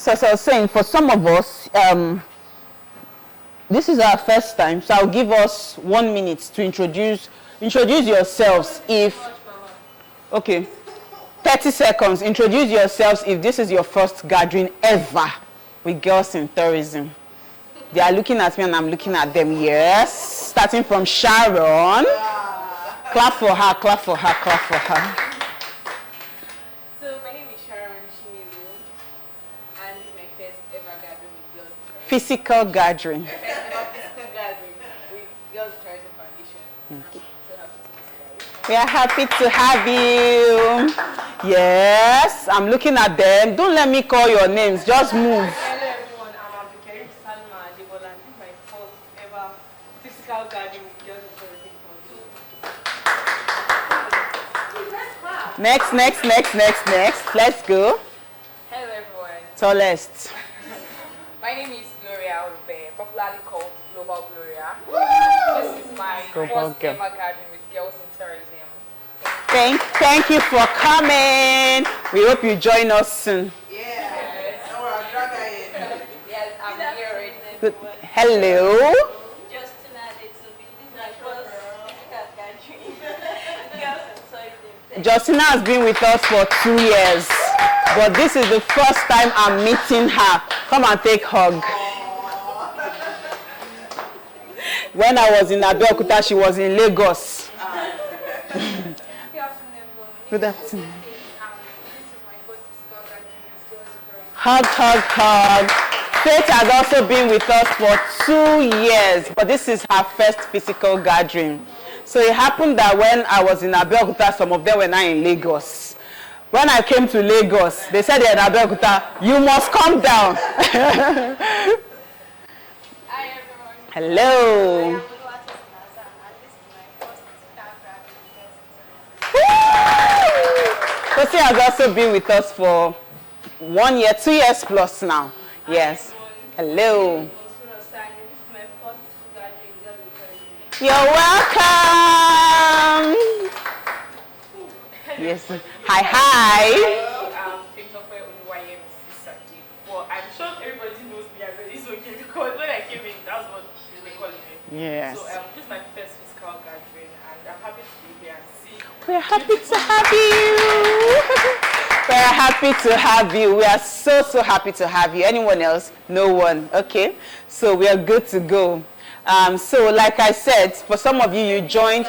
So as I was saying, for some of us, this is our first time, so I'll give us 1 minute to introduce yourselves. Okay, 30 seconds. Introduce yourselves if this is your first gathering ever with Girls in Tourism. They are looking at me and I'm looking at them. Yes, starting from Sharon. Clap for her, clap for her, clap for her. So my name is Sharon Shimizu, and this is my first ever gathering with Girls in Tourism. Physical gathering. First ever physical gathering with Girls in Tourism Foundation. We are happy to have you. Yes, I'm looking at them. Don't let me call your names. Just move. Hello everyone, I'm Abdulkarim Salma Adebola, and this is my first ever physical gathering with Girls in Tourism Foundation. Next. Let's go. Hello everyone, Tallest. my name is Gloria Olupe, popularly called Global Gloria. This is my Global first girl. ever gathering with Girls in Tourism. Thank you for coming. We hope you join us soon. Yes, I'm here right now. Good. Hello. Justina, this is my first physical gathering. Girls in Tourism. Justina has been with us for 2 years, but this is the first time I'm meeting her. Come and take hug. When I was in Abeokuta, she was in Lagos. Good afternoon. Hug. Faith has also been with us for 2 years, but this is her first physical gathering. So it happened that when I was in Abeokuta, some of them were now in Lagos. When I came to Lagos, they said they're in Abeokuta, you must come down. Hi everyone. Hello. I am Oluwatosin Hassan, and this is my first physical gathering with Girls in Tourism. Tosi has also been with us for 1 year, 2 years plus now. Yes. Hello. This is my first physical gathering with Girls in Tourism. You're welcome. Yes. Hi. Fintope Oluwayemi Sisaki. Well, I'm sure everybody knows me as well. It's okay because when I came in, that's what they were calling me. Yes. So this is my first physical gathering, and I'm happy to be here and see. We're happy to have you. We're happy to have you. We are so happy to have you. Anyone else? No one. Okay. So we are good to go. So like I said, for some of you, you joined.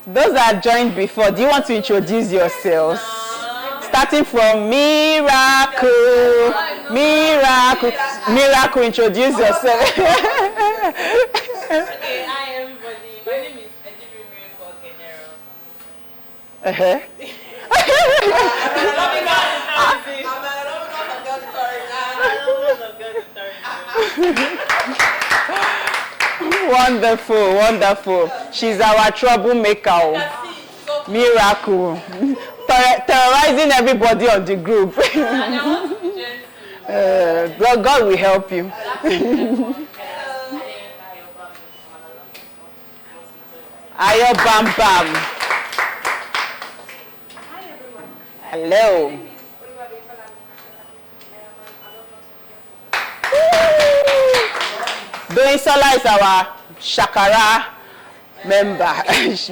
Those that joined before, do you want to introduce yourselves? Starting from Miracle, introduce yourself. Okay, hi everybody. My name is Edibri Miracle Genero. Wonderful. She's our troublemaker. Miracle. Terrorizing everybody on the group. God will help you. Ayo Bam Bam. Hi everyone. Hello. Doinsola is our Shakara member,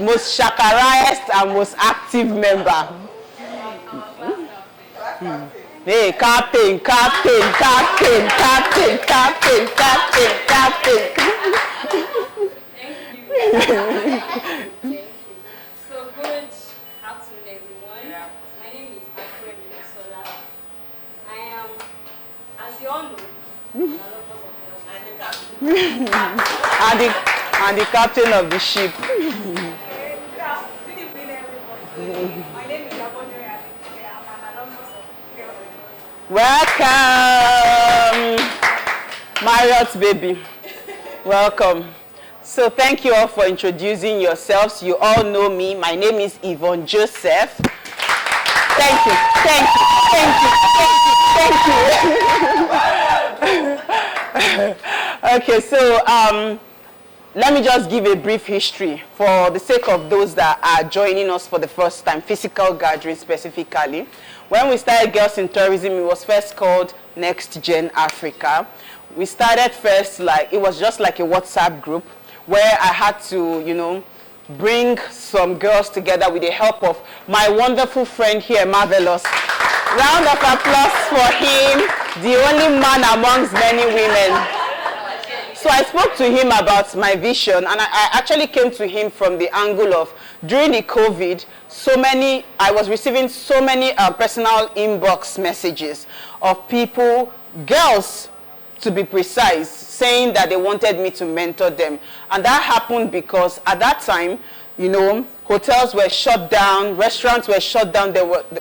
most Shakaraest and most active member. Hey, captain. So good afternoon everyone. My name is Akure Minosola. I am, as you all know, and the captain of the ship. good afternoon everybody. My name is Abonere Adekunle. I'm an alumnus of Girls in Welcome, Tourism. Marriott baby. Welcome. So thank you all for introducing yourselves. You all know me. My name is Yvonne Joseph. Thank you. Okay, so let me just give a brief history for the sake of those that are joining us for the first time, physical gathering specifically. When we started Girls in Tourism, it was first called Next Gen Africa. We started first it was just like a WhatsApp group where I had to, you know, bring some girls together with the help of my wonderful friend here, Marvelous. Round of applause for him, the only man amongst many women. So I spoke to him about my vision, and I actually came to him from the angle of, during the COVID, I was receiving so many personal inbox messages of people, girls to be precise, saying that they wanted me to mentor them. And that happened because at that time, you know, hotels were shut down, restaurants were shut down,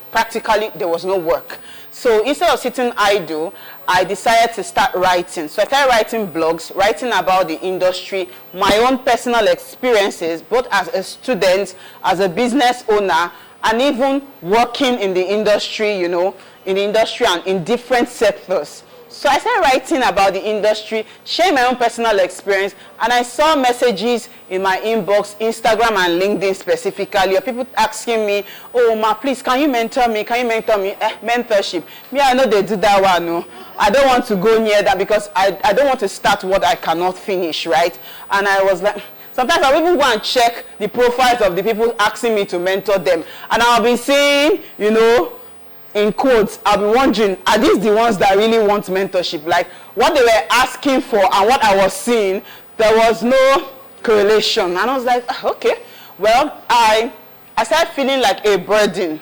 practically there was no work. So instead of sitting idle, I decided to start writing. So I started writing blogs, writing about the industry, my own personal experiences, both as a student, as a business owner, and even working in the industry, you know, and in different sectors. So I started writing about the industry, sharing my own personal experience, and I saw messages in my inbox, Instagram and LinkedIn specifically, of people asking me, oh, Ma, please, can you mentor me? Can you mentor me? Mentorship. Me, I know they do that one, no. I don't want to go near that because I don't want to start what I cannot finish, right? And I was like, sometimes I'll even go and check the profiles of the people asking me to mentor them. And I'll be seeing, you know, in quotes, I'll be wondering, are these the ones that really want mentorship? Like, what they were asking for and what I was seeing, there was no correlation. And I was like, okay. Well, I started feeling like a burden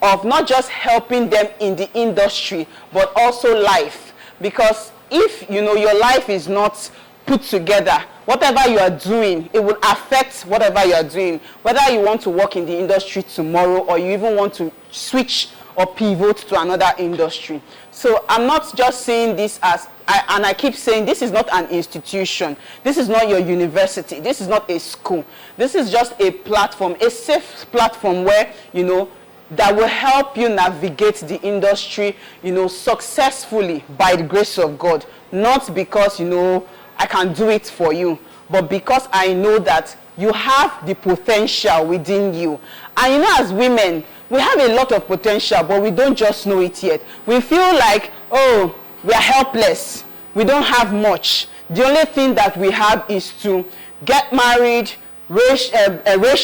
of not just helping them in the industry, but also life. Because if, you know, your life is not put together, whatever you are doing, it will affect whatever you are doing. Whether you want to work in the industry tomorrow or you even want to switch or pivot to another industry. So I'm not just saying this as, and I keep saying this is not an institution. This is not your university. This is not a school. This is just a platform, a safe platform where, you know, that will help you navigate the industry, you know, successfully by the grace of God. Not because, you know, I can do it for you, but because I know that you have the potential within you. And you know, as women, we have a lot of potential, but we don't just know it yet. We feel like, oh, we are helpless. We don't have much. The only thing that we have is to get married, raise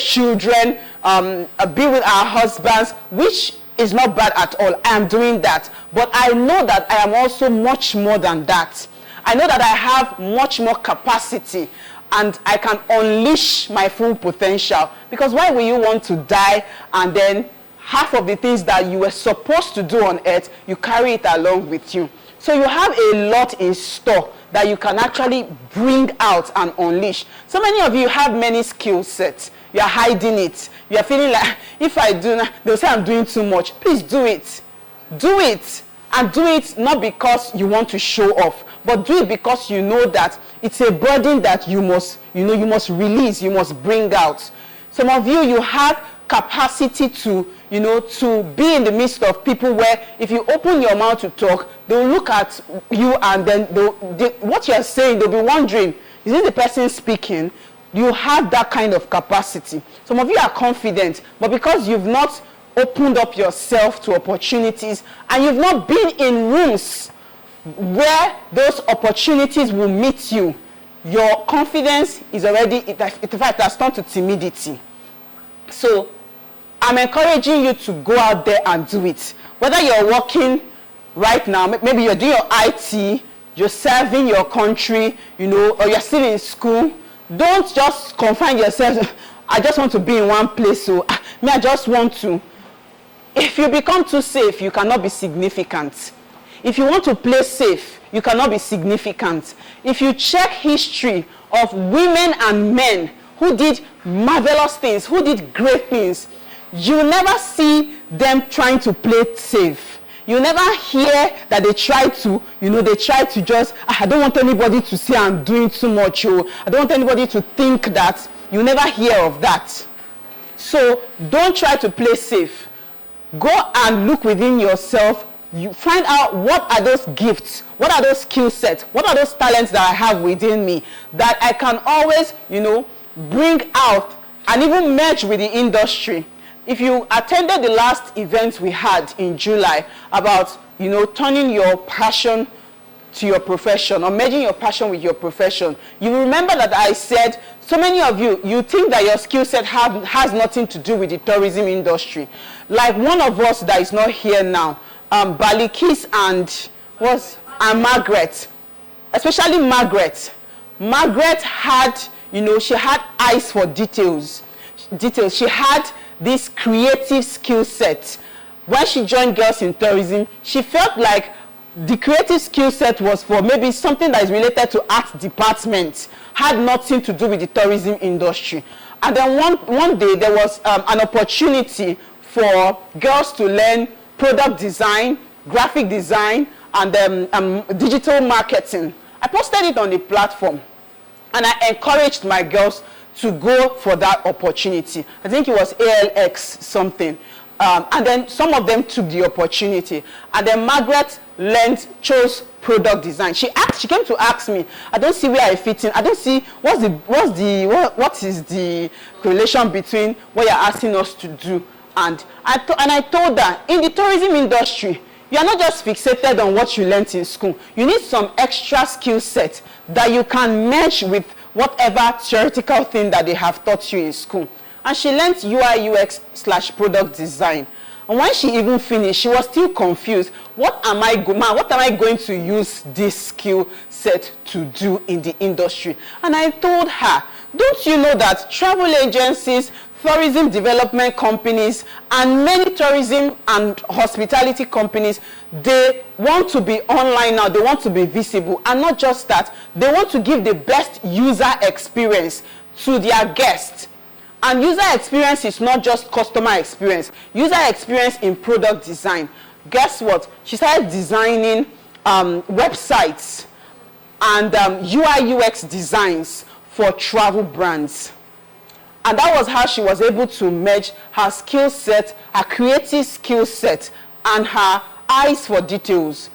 children, be with our husbands, which is not bad at all. I am doing that. But I know that I am also much more than that. I know that I have much more capacity and I can unleash my full potential. Because why will you want to die and then half of the things that you were supposed to do on earth, you carry it along with you? So you have a lot in store that you can actually bring out and unleash. So many of you have many skill sets. You are hiding it. You are feeling like, if I do, they'll say I'm doing too much. Please do it. Do it. And do it not because you want to show off, but do it because you know that it's a burden that you must, you know, you must release, you must bring out. Some of you, you have capacity to, you know, to be in the midst of people where if you open your mouth to talk, they'll look at you and then what you're saying, they'll be wondering, is this the person speaking? You have that kind of capacity. Some of you are confident, but because you've not opened up yourself to opportunities and you've not been in rooms where those opportunities will meet you, your confidence is already, in fact, it has turned to timidity. So I'm encouraging you to go out there and do it. Whether you're working right now, maybe you're doing your IT, you're serving your country, you know, or you're still in school, don't just confine yourself. I just want to be in one place, so I just want to. If you become too safe, you cannot be significant. If you want to play safe, you cannot be significant. If you check history of women and men who did marvelous things, who did great things, you never see them trying to play safe. You never hear that they try to, you know, they try to just, I don't want anybody to see I'm doing too much, or I don't want anybody to think that. You never hear of that. So don't try to play safe. Go and look within yourself, you find out what are those gifts, what are those skill sets, what are those talents that I have within me that I can always, bring out and even merge with the industry. If you attended the last event we had in July about, turning your passion to your profession or merging your passion with your profession, you will remember that I said, so many of you think that your skill set has nothing to do with the tourism industry. Like one of us that is not here now, Balikis and Margaret, especially Margaret. Margaret had, she had eyes for details. She had this creative skill set. When she joined Girls in Tourism, she felt like the creative skill set was for maybe something that is related to art department, had nothing to do with the tourism industry. And then one day there was an opportunity for girls to learn product design, graphic design, and digital marketing. I posted it on the platform and I encouraged my girls to go for that opportunity. I think it was ALX something. And then some of them took the opportunity. And then Margaret chose product design. She came to ask me, I don't see where I fit in. I don't see what is the correlation between what you're asking us to do. And I told her, in the tourism industry, you are not just fixated on what you learned in school. You need some extra skill set that you can merge with whatever theoretical thing that they have taught you in school. And she learned UI UX/product design. And when she even finished, she was still confused. What am I going to use this skill set to do in the industry? And I told her, don't you know that travel agencies, tourism development companies, and many tourism and hospitality companies, they want to be online now, they want to be visible. And not just that, they want to give the best user experience to their guests. And user experience is not just customer experience. User experience in product design. Guess what? She started designing websites and UI UX designs for travel brands. And that was how she was able to merge her skill set, her creative skill set, and her eyes for details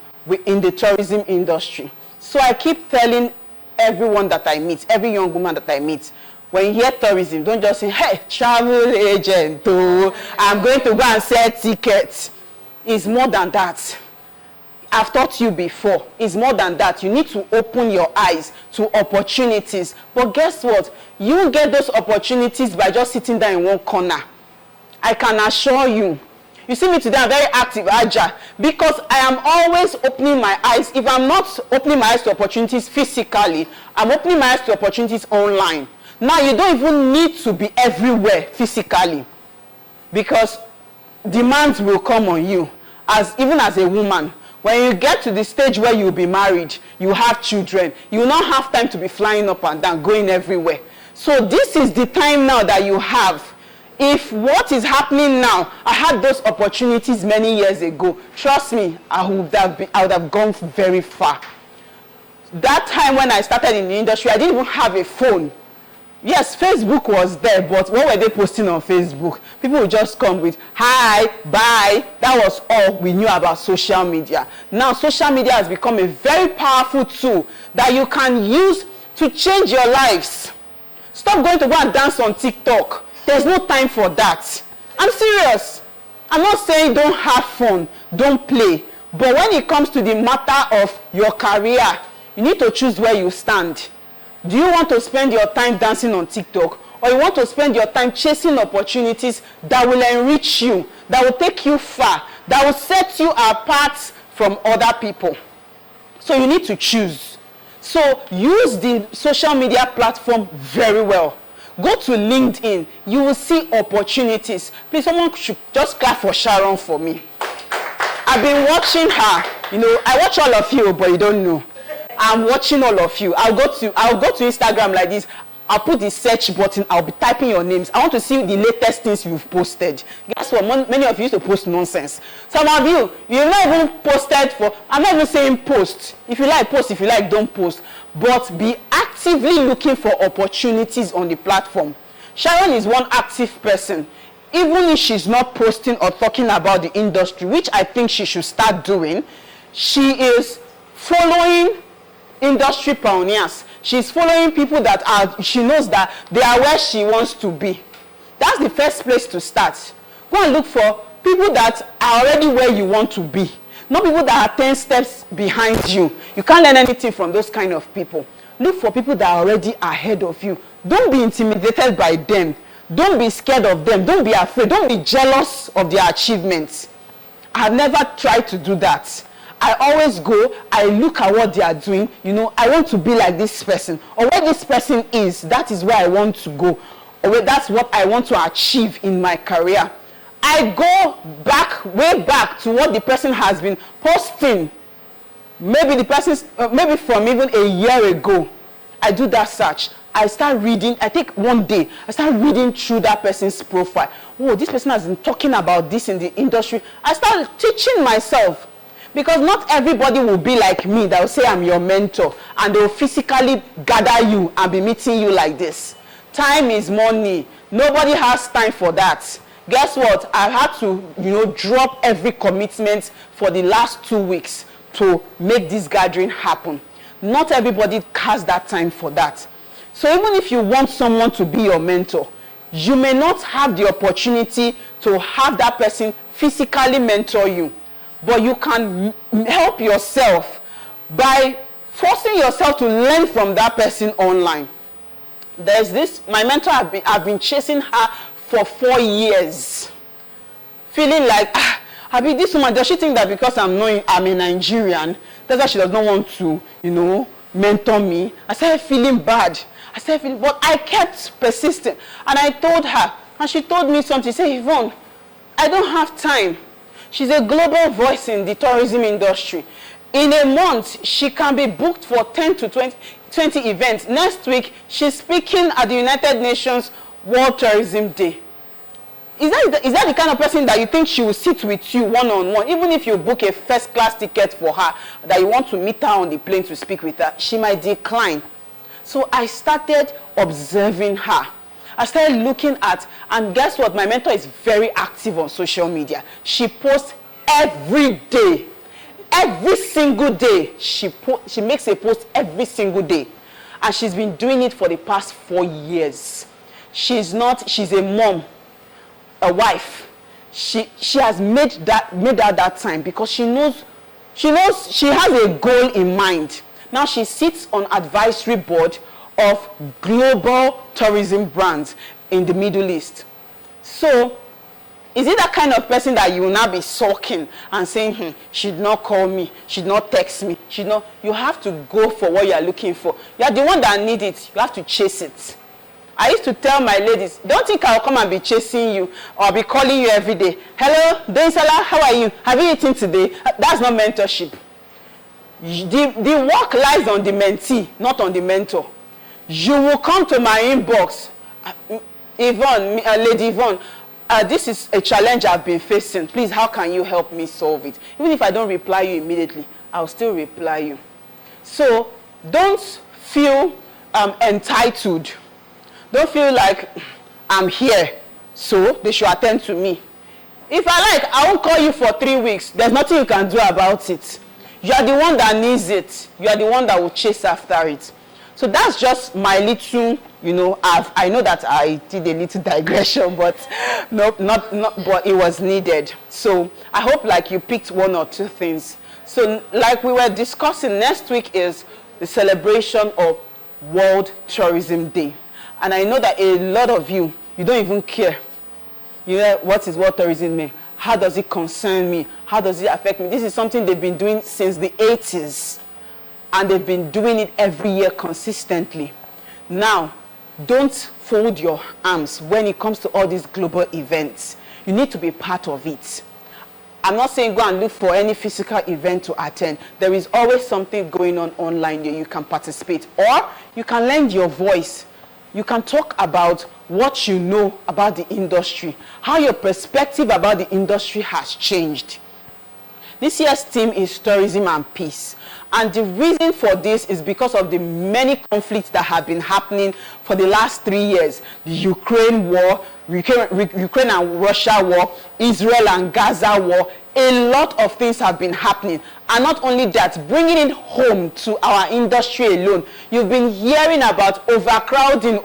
in the tourism industry. So I keep telling everyone that I meet, every young woman that I meet, when you hear tourism, don't just say, hey, travel agent, oh, I'm going to go and sell tickets. It's more than that. I've taught you before. It's more than that. You need to open your eyes to opportunities. But guess what? You get those opportunities by just sitting there in one corner. I can assure you. You see me today, I'm very active, agile, because I am always opening my eyes. If I'm not opening my eyes to opportunities physically, I'm opening my eyes to opportunities online. Now, you don't even need to be everywhere physically, because demands will come on you, even as a woman. When you get to the stage where you'll be married, you have children, you will not have time to be flying up and down, going everywhere. So this is the time now that you have. If what is happening now, I had those opportunities many years ago, trust me, I would have gone very far. That time when I started in the industry, I didn't even have a phone. Yes, Facebook was there, but what were they posting on Facebook? People would just come with, hi, bye. That was all we knew about social media. Now, social media has become a very powerful tool that you can use to change your lives. Stop going to go and dance on TikTok. There's no time for that. I'm serious. I'm not saying don't have fun, don't play. But when it comes to the matter of your career, you need to choose where you stand. Do you want to spend your time dancing on TikTok, or you want to spend your time chasing opportunities that will enrich you, that will take you far, that will set you apart from other people? So you need to choose. So use the social media platform very well. Go to LinkedIn. You will see opportunities. Please, someone should just clap for Sharon for me. I've been watching her. I watch all of you, but you don't know. I'm watching all of you. I'll go to Instagram like this. I'll put the search button. I'll be typing your names. I want to see the latest things you've posted. Guess what? Many of you used to post nonsense. Some of you've not even posted for. I'm not even saying post. If you like, post. If you like, don't post. But be actively looking for opportunities on the platform. Sharon is one active person. even if she's not posting or talking about the industry, which I think she should start doing, she is following industry pioneers. She's following people that she knows that they are where she wants to be. That's the first place to start. Go and look for people that are already where you want to be. Not people that are 10 steps behind you. You can't learn anything from those kind of people. Look for people that are already ahead of you. Don't be intimidated by them. Don't be scared of them. Don't be afraid. Don't be jealous of their achievements. I have never tried to do that. I always go, I look at what they are doing. You know, I want to be like this person. Or where this person is, that is where I want to go. Or that's what I want to achieve in my career. I go back, way back to what the person has been posting. Maybe the person's, maybe from even a year ago. I do that search. I start reading, I think one day, I start reading through that person's profile. Oh, this person has been talking about this in the industry. I start teaching myself. Because not everybody will be like me that will say I'm your mentor and they will physically gather you and be meeting you like this. Time is money. Nobody has time for that. Guess what? I had to, drop every commitment for the last 2 weeks to make this gathering happen. Not everybody has that time for that. So even if you want someone to be your mentor, you may not have the opportunity to have that person physically mentor you. But you can help yourself by forcing yourself to learn from that person online. There's this, my mentor, I've been chasing her for 4 years. Feeling like, this woman, does she think that because I'm a Nigerian, that's why she does not want to, mentor me? I started feeling bad. But I kept persisting. And I told her, and she told me something. She said, Yvonne, I don't have time. She's a global voice in the tourism industry. In a month, she can be booked for 10 to 20 events. Next week, she's speaking at the United Nations World Tourism Day. Is that the kind of person that you think she will sit with you one-on-one? Even if you book a first-class ticket for her, that you want to meet her on the plane to speak with her, she might decline. So I started observing her. I started looking at, and guess what? My mentor is very active on social media. She posts every day. Every single day. She makes a post every single day. And she's been doing it for the past 4 years. She's a mom, a wife. She has made that time because she knows she has a goal in mind. Now she sits on advisory board of global tourism brands in the Middle East. So, is it that kind of person that you will now be sulking and saying, she did not call me, she did not text me, you have to go for what you are looking for. You are the one that need it, you have to chase it. I used to tell my ladies, don't think I'll come and be chasing you or be calling you every day. Hello, Densala, how are you? Have you eaten today? That's not mentorship. The work lies on the mentee, not on the mentor. You will come to my inbox, Yvonne, Lady Yvonne, this is a challenge I've been facing. Please, how can you help me solve it? Even if I don't reply you immediately, I'll still reply you. So don't feel entitled. Don't feel like I'm here, so they should attend to me. If I like, I won't call you for 3 weeks. There's nothing you can do about it. You are the one that needs it. You are the one that will chase after it. So that's just my little, I know that I did a little digression, but but it was needed. So I hope you picked 1 or 2 things. So like we were discussing, next week is the celebration of World Tourism Day. And I know that a lot of you don't even care. What is World Tourism Day? How does it concern me? How does it affect me? This is something they've been doing since the 80s. And they've been doing it every year consistently. Now, don't fold your arms when it comes to all these global events. You need to be part of it. I'm not saying go and look for any physical event to attend. There is always something going on online that you can participate. Or you can lend your voice. You can talk about what you know about the industry, how your perspective about the industry has changed. This year's theme is tourism and peace. And the reason for this is because of the many conflicts that have been happening for the last 3 years. The Ukraine war, Ukraine and Russia war, Israel and Gaza war. A lot of things have been happening. And not only that, bringing it home to our industry alone. You've been hearing about overcrowding.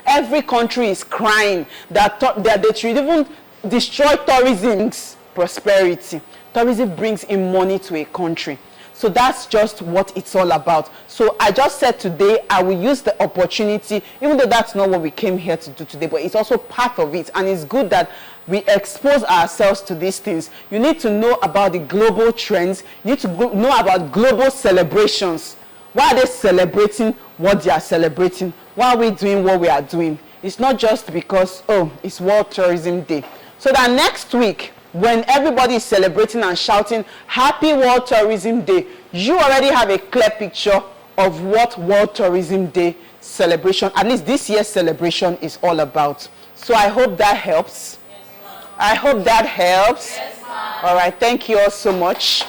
Every country is crying that they should even destroy tourism's prosperity. Tourism brings in money to a country. So that's just what it's all about. So I just said today I will use the opportunity, even though that's not what we came here to do today, but it's also part of it. And it's good that we expose ourselves to these things. You need to know about the global trends. You need to know about global celebrations. Why are they celebrating what they are celebrating? Why are we doing what we are doing? It's not just because, oh, it's World Tourism Day. So that next week, when everybody is celebrating and shouting, Happy World Tourism Day, you already have a clear picture of what World Tourism Day celebration, at least this year's celebration, is all about. So I hope that helps. Yes, I hope that helps. Yes, all right, thank you all so much.